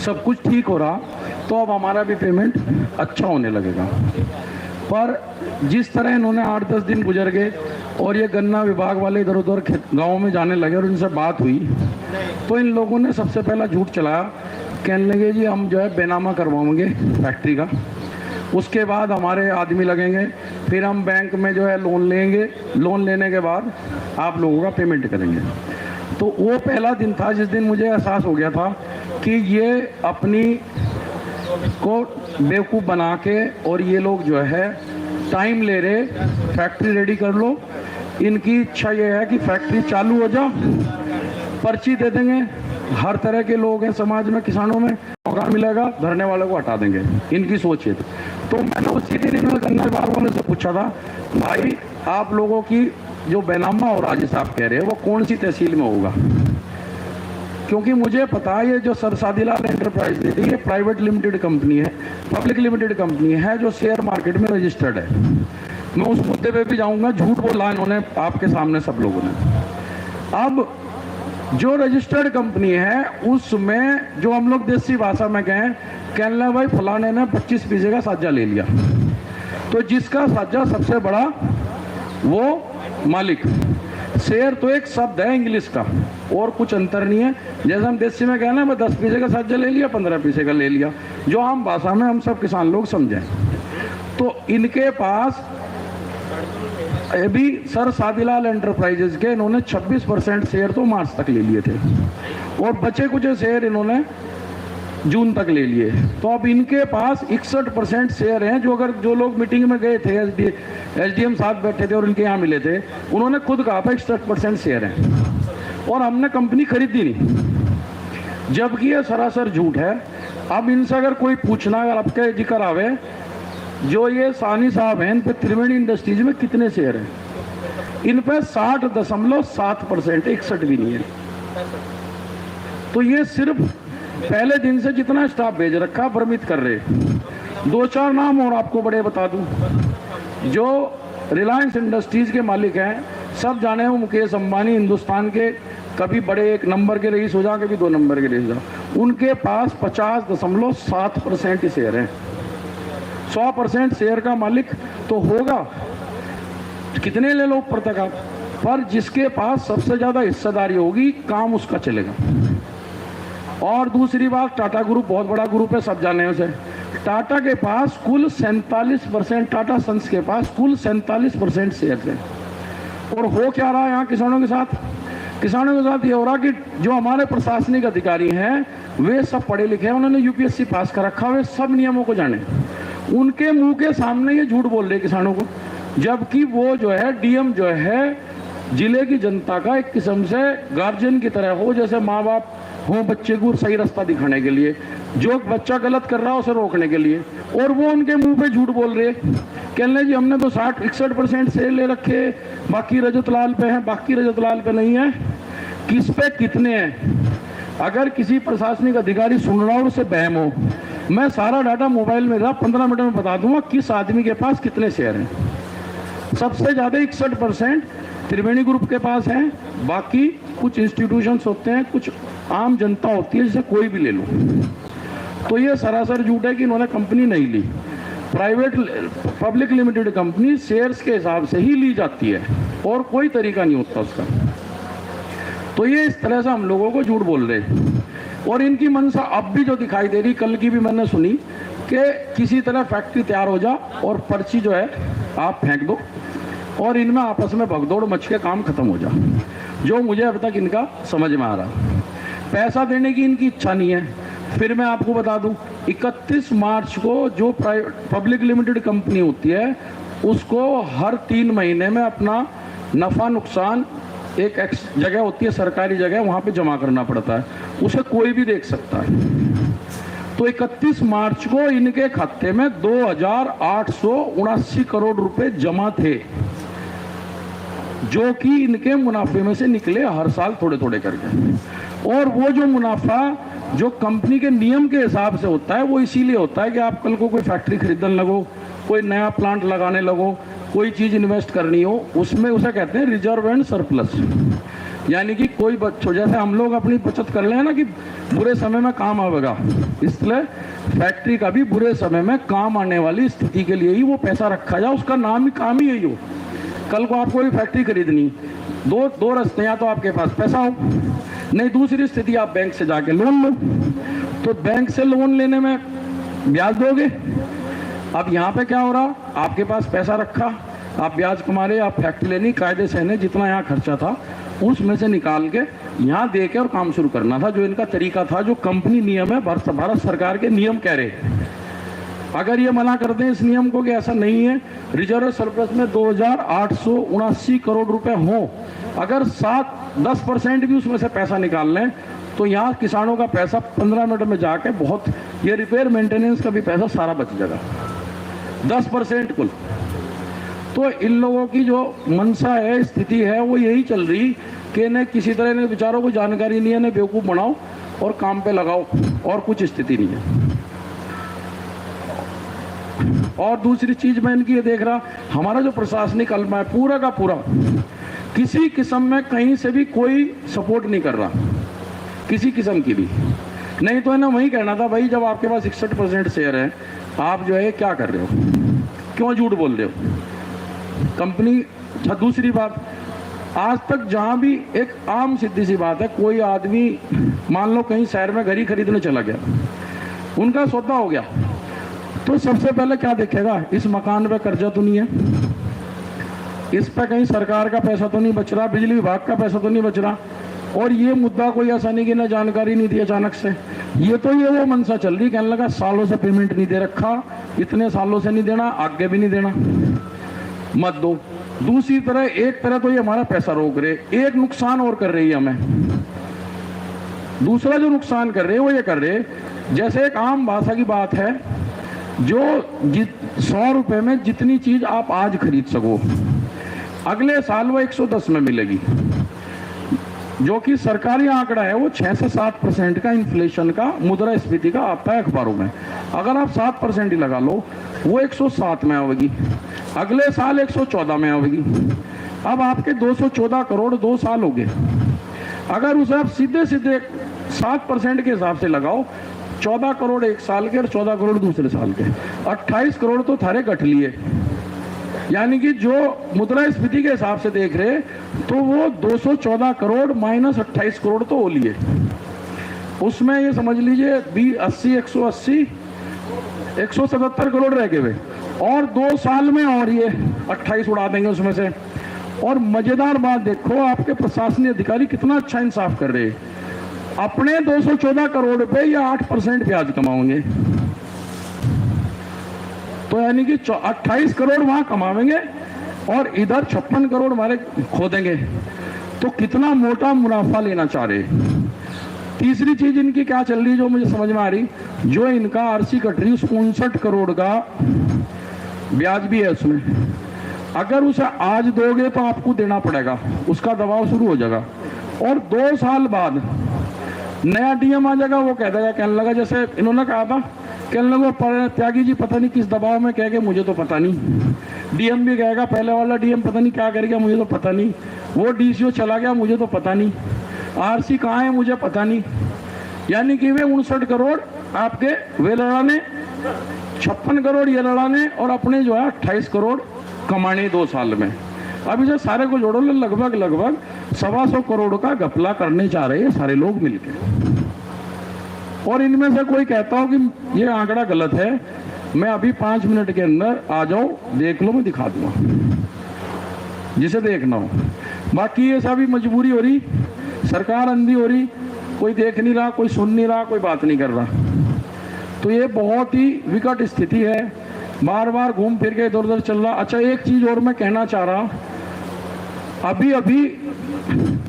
सब कुछ ठीक हो रहा तो अब हमारा भी पेमेंट अच्छा होने लगेगा। पर जिस तरह इन्होंने 8-10 दिन गुजर गए और ये गन्ना विभाग वाले इधर उधर गाँव में जाने लगे और इनसे बात हुई तो इन लोगों ने सबसे पहला झूठ चलाया, कहने लगे जी हम जो है बेनामा करवाएंगे फैक्ट्री का, उसके बाद हमारे आदमी लगेंगे, फिर हम बैंक में जो है लोन लेंगे, लोन लेने के बाद आप लोगों का पेमेंट करेंगे। तो वो पहला दिन था जिस दिन मुझे एहसास हो गया था कि ये अपनी को बेवकूफ़ बना के और ये लोग जो है टाइम ले रहे, फैक्ट्री रेडी कर लो, इनकी इच्छा ये है कि फैक्ट्री चालू हो जा, पर्ची दे देंगे, हर तरह के लोग हैं समाज में, किसानों में मौका मिलेगा, धरने वालों को हटा देंगे, इनकी सोच है। तो मैंने उसी दिन इन्होंने गन्ना विभाग वाले से पूछा था, भाई आप लोगों की जो बेनामा हो रहा जिस आप कह रहे हैं वो कौन सी तहसील में होगा? क्योंकि मुझे पता है ये जो सर सादीलाल एंटरप्राइज थी ये प्राइवेट लिमिटेड कंपनी है, पब्लिक लिमिटेड कंपनी है जो शेयर मार्केट में रजिस्टर्ड है। मैं उस मुद्दे पे भी जाऊंगा, झूठ बोला इन्होंने आपके सामने सब लोगों ने। अब जो रजिस्टर्ड कंपनी है उसमें जो हम लोग देसी भाषा में कहें, कहने भाई फलाने ने 25 पैसे का साझा ले लिया, तो जिसका साझा सबसे बड़ा वो मालिक। शेयर तो एक शब्द है इंग्लिश का और कुछ अंतर नहीं है। जैसे हम देसी में कहना मैं 10 पैसे का साझा ले लिया, 15 पैसे का ले लिया, जो हम भाषा में हम सब किसान लोग समझें। तो इनके पास अभी सर सादीलाल एंटरप्राइजेज के इन्होंने 26% शेयर तो मार्च तक ले लिए थे और बचे कुछ शेयर इन्होंने जून तक ले लिए। तो अब इनके पास 61% शेयर हैं, जो अगर जो लोग मीटिंग में गए थे एसडीएम साहब बैठे थे और इनके यहाँ मिले थे, उन्होंने खुद कहा था 61% शेयर हैं और हमने कंपनी खरीदी नहीं, जबकि ये सरासर झूठ है। अब इनसे अगर कोई पूछना अगर आपके जिक्र आवे, जो ये सानी साहब हैं इन पे त्रिवेणी इंडस्ट्रीज में कितने शेयर हैं, इन पे 60.7%, 61 भी नहीं है। तो ये सिर्फ पहले दिन से जितना स्टाफ भेज रखा भ्रमित कर रहे। 2-4 नाम और आपको बड़े बता दूं, जो रिलायंस इंडस्ट्रीज के मालिक हैं सब जाने हो, मुकेश अंबानी, हिंदुस्तान के कभी बड़े 1 नंबर के रईस हो जा, कभी 2 नंबर के रईस हो जा, उनके पास 50.7% शेयर हैं। 100% शेयर का मालिक तो होगा, कितने ले लो ऊपर तक आप, पर जिसके पास सबसे ज्यादा हिस्सेदारी होगी काम उसका चलेगा। और दूसरी बात, टाटा ग्रुप बहुत बड़ा ग्रुप है, सब जाने उसे। टाटा के पास कुल 47%, टाटा सन्स के पास कुल 47% शेयर है। और हो क्या रहा है यहाँ किसानों के साथ? किसानों के साथ ये हो रहा कि जो हमारे प्रशासनिक अधिकारी हैं वे सब पढ़े लिखे हैं, उन्होंने यूपीएससी पास कर रखा, वे सब नियमों को जाने, उनके मुंह के सामने ये झूठ बोल रहे किसानों को, जबकि वो जो है डीएम जो है जिले की जनता का एक किस्म से गार्जियन की तरह हो, जैसे माँ बाप हो बच्चे को सही रास्ता दिखाने के लिए, जो बच्चा गलत कर रहा है उसे रोकने के लिए, और वो उनके मुंह पे झूठ बोल रहे, कहने जी हमने तो 60-61% शेयर ले रखे, बाकी रजत लाल पे है, बाकी रजत लाल पे नहीं है। किस पे कितने हैं? अगर किसी प्रशासनिक अधिकारी सुन रहा हो और उसे बहम हो, मैं सारा डाटा मोबाइल में रहा 15 मिनट में बता दूंगा किस आदमी के पास कितने शेयर हैं। सबसे ज़्यादा 61% त्रिवेणी ग्रुप के पास हैं, बाकी कुछ इंस्टीट्यूशंस होते हैं, कुछ आम जनता होती है, जिसे कोई भी ले लो। तो ये सरासर झूठ है कि इन्होंने कंपनी नहीं ली। Private public limited company shares के हिसाब से ही ली जाती है और कोई तरीका नहीं होता उसका। तो ये इस तरह से हम लोगों को झूठ बोल रहे हैं और इनकी मंशा अब भी जो दिखाई दे रही, कल की भी मैंने सुनी कि किसी तरह फैक्ट्री तैयार हो जा और पर्ची जो है आप फेंक दो और इनमें आपस में भगदौड़ मच के काम खत्म हो जा, जो मुझे अब तक इनका समझ में आ रहा। पैसा देने की इनकी इच्छा नहीं है। फिर मैं आपको बता दूं, 31 मार्च को जो पब्लिक लिमिटेड कंपनी होती है उसको हर 3 महीने में अपना नफा नुकसान एक जगह होती है, सरकारी जगह, वहां पे जमा करना पड़ता है, उसे कोई भी देख सकता है। तो 31 मार्च को इनके खाते में 2,879 करोड़ रुपए जमा थे, जो कि इनके मुनाफे में से निकले हर साल थोड़े थोड़े करके। और वो जो मुनाफा जो कंपनी के नियम के हिसाब से होता है वो इसीलिए होता है कि आप कल को कोई फैक्ट्री खरीदने लगो, कोई नया प्लांट लगाने लगो, कोई चीज इन्वेस्ट करनी हो, उसमें उसे कहते हैं रिजर्व एंड सरप्लस। यानी कि कोई बच्चों जैसे हम लोग अपनी बचत कर लें ना कि बुरे समय में काम आवेगा, इसलिए फैक्ट्री का भी बुरे समय में काम आने वाली स्थिति के लिए ही वो पैसा रखा जाए। उसका नाम ही काम ही यही हो। कल को आपको भी फैक्ट्री खरीदनी, दो रास्ते, या तो आपके पास पैसा हो, नहीं दूसरी स्थिति आप बैंक से जाके लोन लो। तो बैंक से लोन लेने में ब्याज दोगे। अब यहाँ पे क्या हो रहा, आपके पास पैसा रखा, आप ब्याज कमा रहे, आप फैक्ट्री लेनी, कायदे से ने जितना यहाँ खर्चा था उसमें से निकाल के यहाँ दे के और काम शुरू करना था, जो इनका तरीका था, जो कंपनी नियम है, भारत सरकार के नियम कह रहे। अगर ये मना कर दें इस नियम को कि ऐसा नहीं है, रिजर्व सरप्लस में 2879 करोड़ रुपए हो, अगर 7-10% भी उसमें से पैसा निकाल लें तो यहाँ किसानों का पैसा 15 मिनट में जाके बहुत, ये रिपेयर मेंटेनेंस का भी पैसा सारा बच जाएगा, 10% कुल। तो इन लोगों की जो मनसा है, स्थिति है, वो यही चल रही कि इन्हें किसी तरह ने बेचारों को जानकारी नहीं है, इन्हें बेवकूफ़ बनाओ और काम पे लगाओ, और कुछ स्थिति नहीं है। और दूसरी चीज मैं इनकी ये देख रहा, हमारा जो प्रशासनिक अल्मा है पूरा का पूरा किसी किस्म में कहीं से भी कोई सपोर्ट नहीं कर रहा, किसी किस्म की भी नहीं। तो इन्हें वही कहना था, भाई जब आपके पास 61% शेयर है, आप जो है क्या कर रहे हो, क्यों झूठ बोल रहे हो कंपनी। अच्छा दूसरी बात, आज तक जहां भी एक आम सीधी सी बात है, कोई आदमी मान लो कहीं शहर में घर ही खरीदने चला गया, उनका सौदा हो गया, तो सबसे पहले क्या देखेगा, इस मकान पे कर्जा तो नहीं है, इस पे कहीं सरकार का पैसा तो नहीं बच रहा, बिजली विभाग का पैसा तो नहीं बच रहा। और ये मुद्दा कोई ऐसा नहीं कि ना जानकारी नहीं दी अचानक से, ये तो ये वो मनसा चल रही, कहने लगा सालों से पेमेंट नहीं दे रखा, इतने सालों से नहीं देना, आगे भी नहीं देना, मत दो। दूसरी तरह, एक तरह तो ये हमारा पैसा रोक रहे, एक नुकसान और कर रही है हमें। दूसरा जो नुकसान कर रहे वो ये कर रहे, जैसे एक आम भाषा की बात है, जो 100 रुपए में जितनी चीज आप आज खरीद सको, अगले साल वो 110 में मिलेगी, जो कि सरकारी आंकड़ा है, वो 6 से 7% का इन्फ्लेशन का, मुद्रास्फीति का आता है अखबारों में। अगर आप 7% ही लगा लो, वो 107 में आवेगी, अगले साल 114 में आवेगी। अब आपके 214 करोड़ 2 साल हो गए, अगर उसे आप सीधे सीधे 7% के हिसाब से लगाओ, 14 करोड़ एक साल के और 14 करोड़ दूसरे साल के, 28 करोड़ तो थारे कट लिए। यानी कि जो मुद्रास्फीति के हिसाब से देख रहे तो वो 214 करोड़ माइनस 28 करोड़ तो हो लिए। उसमें ये समझ लीजिए 80, 180, 177 करोड़ रह गए, और 2 साल में और ये 28 उड़ा देंगे उसमें से। और मजेदार बात देखो, आपके प्रशासनिक अधिकारी कितना अच्छा इंसाफ कर रहे हैं, अपने 214 करोड़ पे या 8% ब्याज कमाएंगे, तो यानी कि 28 करोड़ वहां कमाएंगे और इधर 56 करोड़ हमारे खो देंगे। तो कितना मोटा मुनाफा लेना चाह रहे। तीसरी चीज इनकी क्या चल रही, जो मुझे समझ में आ रही, जो इनका आरसी कट रही, 59 करोड़ का ब्याज भी है उसमें। अगर उसे आज दोगे तो आपको देना पड़ेगा, उसका दबाव शुरू हो जाएगा, और 2 साल बाद नया डीएम आ जाएगा, वो कह देगा, कहने लगा जैसे इन्होंने कहा था, कहने लगा त्यागी जी पता नहीं किस दबाव में कह के, मुझे तो पता नहीं। डीएम भी कहेगा, पहले वाला डीएम पता नहीं क्या कर गया, मुझे तो पता नहीं। वो डीसीओ चला गया, मुझे तो पता नहीं। आरसी कहाँ है, मुझे पता नहीं। यानी कि वे 59 करोड़ आपके वे लड़ाने, 56 करोड़ ये लड़ाने, और अपने जो है 28 करोड़ कमाने 2 साल में। अब इसे सारे को जोड़ो, लगभग 125 करोड़ का घपला करने जा रहे हैं सारे लोग मिलकर। और इनमें से कोई कहता हो कि ये आंकड़ा गलत है, मैं अभी 5 मिनट के अंदर आ जाओ, देख लो, मैं दिखा दूंगा जिसे देखना हो। बाकी ये सभी मजबूरी हो रही, सरकार अंधी हो रही, कोई देख नहीं रहा, कोई सुन नहीं रहा, कोई बात नहीं कर रहा। तो ये बहुत ही विकट स्थिति है, बार बार घूम फिर के इधर उधर चल रहा। अच्छा एक चीज और मैं कहना चाह रहा, अभी अभी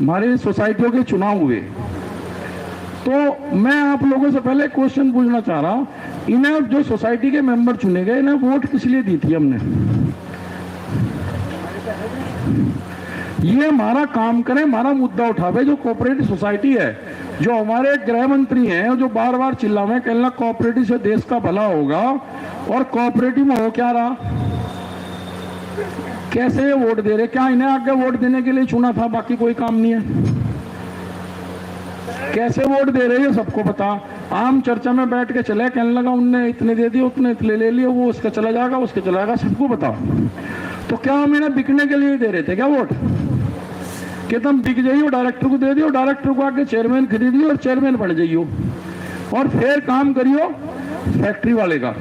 हमारे सोसाइटियों के चुनाव हुए, तो मैं आप लोगों से पहले क्वेश्चन पूछना चाह रहा हूं, इन्हें जो सोसाइटी के मेंबर चुने गए, इन्हें वोट किस लिए दी थी हमने? ये हमारा काम करें, हमारा मुद्दा उठावे। जो कोऑपरेटिव सोसाइटी है, जो हमारे गृह मंत्री हैं, जो बार बार चिल्लावे, कहना कोऑपरेटिव से देश का भला होगा, और कोऑपरेटिव में हो क्या रहा, कैसे ये वोट दे रहे? क्या इन्हें आगे वोट देने के लिए चुना था? बाकी कोई काम नहीं है। कैसे वोट दे रहे हो सबको पता। आम चर्चा में बैठ के चले, कहने लगा उनने इतने दे दिए, उतने इतने ले लिए, वो उसका चला जाएगा, उसके चला जाएगा, सबको पता। तो क्या हम इन्हें बिकने के लिए दे रहे थे क्या वोट, कि तुम बिक जाइयो, डायरेक्टर को दे दियो, डायरेक्टर को आके चेयरमैन खरीदियो और चेयरमैन बन जाइयो और फिर काम करियो फैक्ट्री वाले का।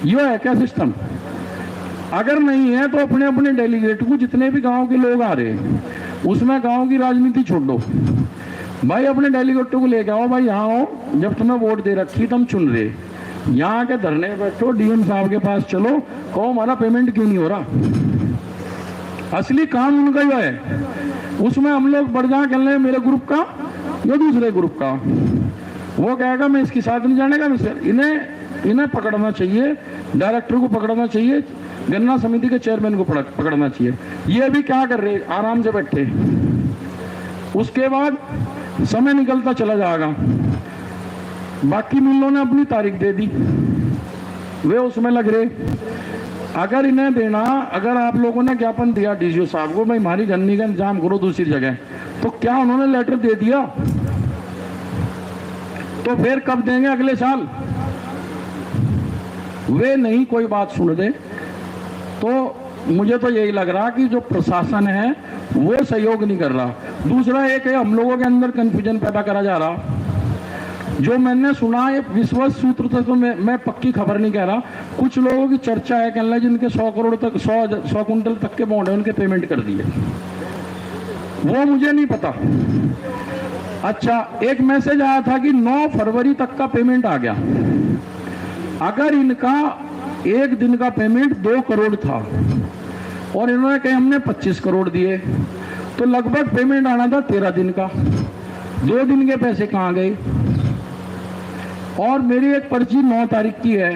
यो है क्या सिस्टम? अगर नहीं है तो अपने अपने डेलीगेट को, जितने भी गांव के लोग आ रहे हैं उसमें गांव की राजनीति छोड़ दो भाई, अपने डेलीगेटों को लेके आओ भाई, यहाँ आओ, जब तुम्हें वोट दे रखी तुम चुन रहे, यहाँ के धरने बैठो, डीएम साहब के पास चलो, कहो हमारा पेमेंट क्यों नहीं हो रहा। असली काम उनका ही है, उसमें हम लोग बढ़ जा खेल रहे हैं, मेरे ग्रुप का या दूसरे ग्रुप का, वो कहेगा मैं इसके साथ नहीं जाने का। इन्हें पकड़ना चाहिए, डायरेक्टर को पकड़ना चाहिए, गन्ना समिति के चेयरमैन को पकड़ना चाहिए। ये भी क्या कर रहे, आराम से बैठे, उसके बाद समय निकलता चला जाएगा। बाकी मिलों ने अपनी तारीख दे दी, वे उसमें लग रहे। अगर इन्हें देना, अगर आप लोगों ने ज्ञापन दिया डीजीओ साहब को, भाई हमारी गन्नी का इंतजाम करो दूसरी जगह, तो क्या उन्होंने लेटर दे दिया? तो फिर कब देंगे? अगले साल। वे नहीं कोई बात सुन दे, तो मुझे तो यही लग रहा कि जो प्रशासन है वो सहयोग नहीं कर रहा। दूसरा एक है, हम लोगों के अंदर कंफ्यूजन पैदा करा जा रहा। जो मैंने सुना, ये विश्वास सूत्र से तो मैं पक्की खबर नहीं कह रहा, कुछ लोगों की चर्चा है, कहने लगे जिनके 100 करोड़ तक 100 कुंटल तक के बॉन्ड है उनके पेमेंट कर दिए, वो मुझे नहीं पता। अच्छा, एक मैसेज आया था कि 9 फरवरी तक का पेमेंट आ गया। अगर इनका एक दिन का पेमेंट 2 करोड़ था और इन्होंने कहा हमने 25 करोड़ दिए, तो लगभग पेमेंट आना था 13 दिन का। 2 दिन के पैसे कहाँ गए? और मेरी एक पर्ची 9 तारीख की है,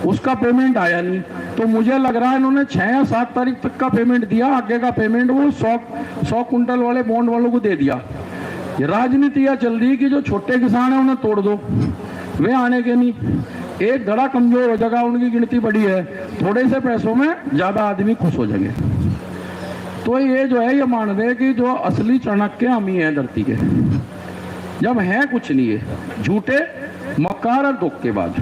उसका पेमेंट आया नहीं। तो मुझे लग रहा है इन्होंने 6 या 7 तारीख तक का पेमेंट दिया, आगे का पेमेंट वो 100 कुंटल वाले बॉन्ड वालों को दे दिया। ये राजनीति यह चल रही है कि जो छोटे किसान है उन्हें तोड़ दो, वे आने के नहीं। एक धड़ा कमजोर हो जाएगा, उनकी गिनती बड़ी है, थोड़े से पैसों में ज्यादा आदमी खुश हो जाएंगे। तो ये जो है, ये मान रहे कि जो असली चाणक्य हम ही हैं धरती के, जब है कुछ नहीं है, झूठे मक्कार और धोखेबाज।